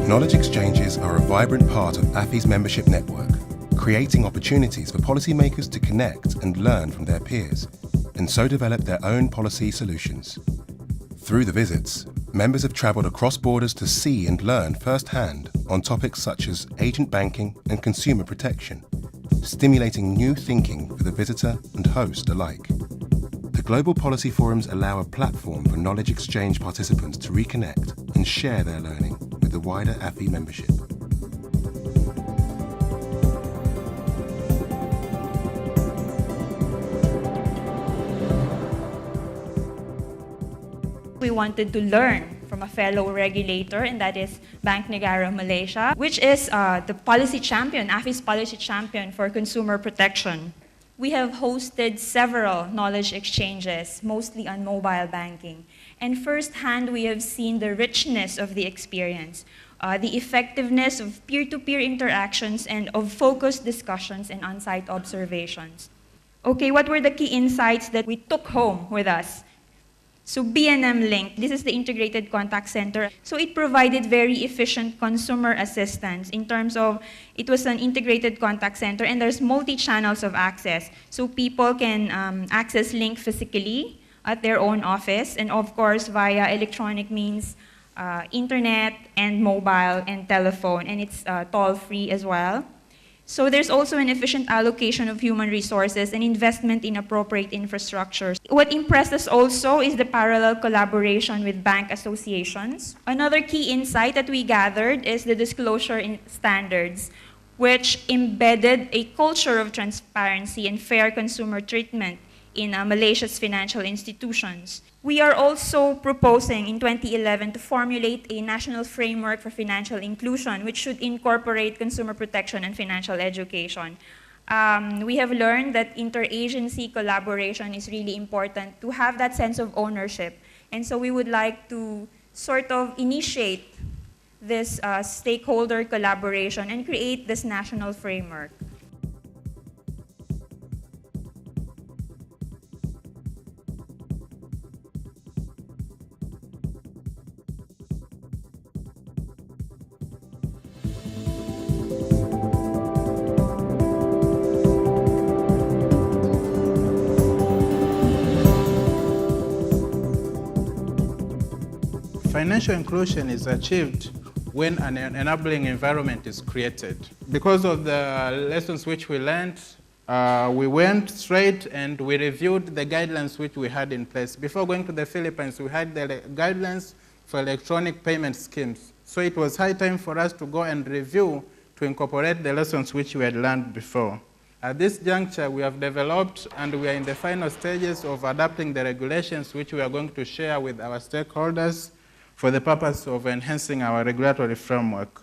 Knowledge exchanges are a vibrant part of AFI's membership network, creating opportunities for policymakers to connect and learn from their peers, and so develop their own policy solutions. Through the visits, members have travelled across borders to see and learn firsthand on topics such as agent banking and consumer protection, stimulating new thinking for the visitor and host alike. The Global Policy Forums allow a platform for knowledge exchange participants to reconnect and share their learning with the wider AFI membership. We wanted to learn from a fellow regulator, and that is Bank Negara Malaysia, which is the policy champion, AFI's policy champion for consumer protection. We have hosted several knowledge exchanges, mostly on mobile banking. And firsthand, we have seen the richness of the experience, the effectiveness of peer-to-peer interactions and of focused discussions and on-site observations. Okay, what were the key insights that we took home with us? So BNM Link, this is the Integrated Contact Center. So it provided very efficient consumer assistance in terms of, it was an integrated contact center and there's multi-channels of access. So people can access Link physically at their own office and of course via electronic means, internet and mobile and telephone, and it's toll-free as well. So there's also an efficient allocation of human resources and investment in appropriate infrastructures. What impressed us also is the parallel collaboration with bank associations. Another key insight that we gathered is the disclosure in standards, which embedded a culture of transparency and fair consumer treatment in Malaysia's financial institutions. We are also proposing in 2011 to formulate a national framework for financial inclusion, which should incorporate consumer protection and financial education. We have learned that interagency collaboration is really important to have that sense of ownership. And so we would like to sort of initiate this stakeholder collaboration and create this national framework. Financial inclusion is achieved when an enabling environment is created. Because of the lessons which we learned, we went straight and we reviewed the guidelines which we had in place. Before going to the Philippines, we had the guidelines for electronic payment schemes. So it was high time for us to go and review to incorporate the lessons which we had learned before. At this juncture, we have developed and we are in the final stages of adapting the regulations which we are going to share with our stakeholders for the purpose of enhancing our regulatory framework.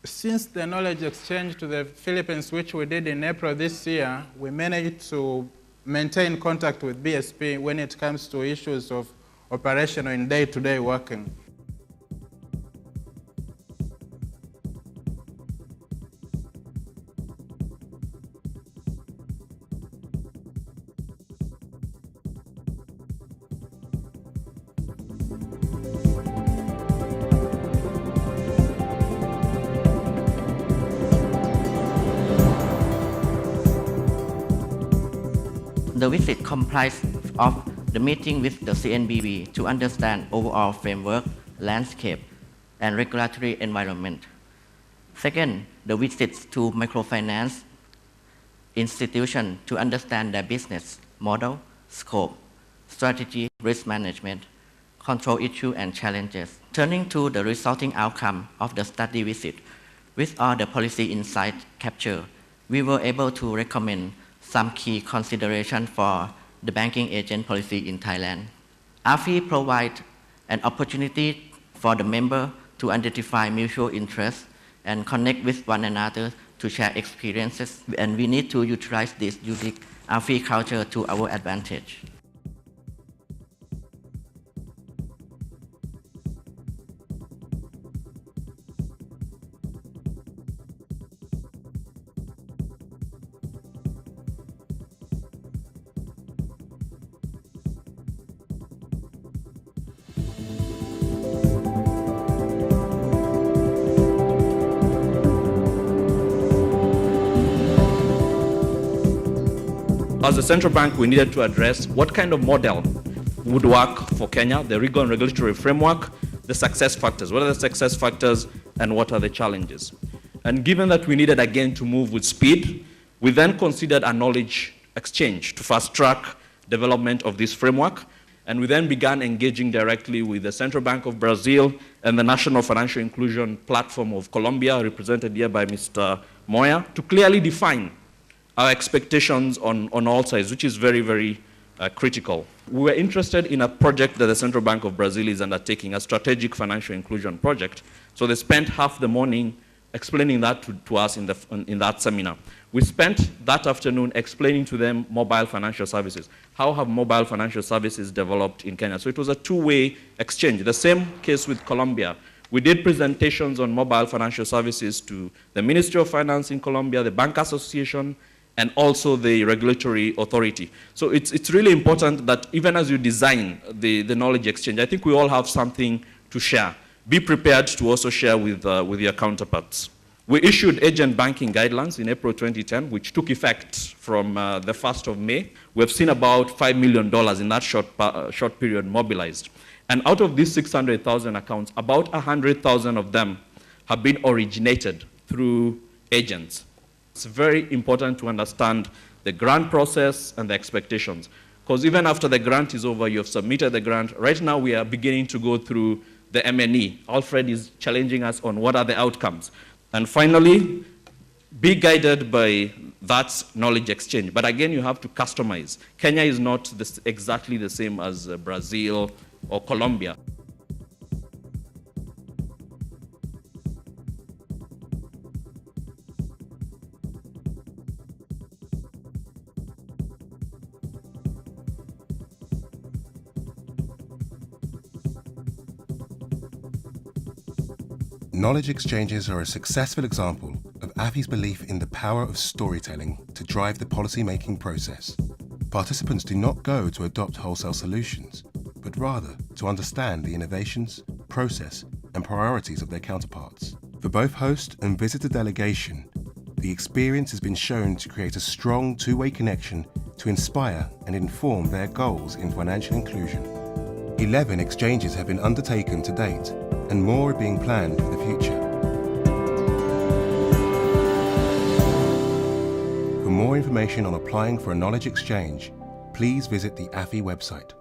Since the knowledge exchange to the Philippines, which we did in April this year, we managed to maintain contact with BSP when it comes to issues of operational and day-to-day working. The visit comprised of the meeting with the CNBV to understand overall framework, landscape, and regulatory environment. Second, the visits to microfinance institutions to understand their business model, scope, strategy, risk management, control issue and challenges. Turning to the resulting outcome of the study visit, with all the policy insight captured, we were able to recommend some key considerations for the banking agent policy in Thailand. AFI provides an opportunity for the member to identify mutual interests and connect with one another to share experiences, and we need to utilize this unique AFI culture to our advantage. as a central bank, we needed to address what kind of model would work for Kenya, the legal and regulatory framework, the success factors. What are the success factors and what are the challenges? And given that we needed again to move with speed, we then considered a knowledge exchange to fast track development of this framework. And we then began engaging directly with the Central Bank of Brazil and the National Financial Inclusion Platform of Colombia, represented here by Mr. Moya, to clearly define our expectations on all sides, which is very, very critical. We were interested in a project that the Central Bank of Brazil is undertaking, a strategic financial inclusion project. So they spent half the morning explaining that to us in that seminar. We spent that afternoon explaining to them mobile financial services. How have mobile financial services developed in Kenya? So it was a two-way exchange. The same case with Colombia. We did presentations on mobile financial services to the Ministry of Finance in Colombia, the Bank Association, and also the regulatory authority. So it's really important that even as you design the knowledge exchange, I think we all have something to share. Be prepared to also share with your counterparts. We issued agent banking guidelines in April 2010, which took effect from the 1st of May. We've seen about $5 million in that short period mobilized. And out of these 600,000 accounts, about 100,000 of them have been originated through agents. It's very important to understand the grant process and the expectations. Because even after the grant is over, you have submitted the grant. Right now, we are beginning to go through the M&E. Alfred is challenging us on what are the outcomes. And finally, be guided by that knowledge exchange. But again, you have to customize. Kenya is not exactly the same as Brazil or Colombia. Knowledge exchanges are a successful example of AFI's belief in the power of storytelling to drive the policy-making process. Participants do not go to adopt wholesale solutions, but rather to understand the innovations, process, and priorities of their counterparts. For both host and visitor delegation, the experience has been shown to create a strong two-way connection to inspire and inform their goals in financial inclusion. 11 exchanges have been undertaken to date, and more are being planned for the future. For more information on applying for a knowledge exchange, please visit the AFI website.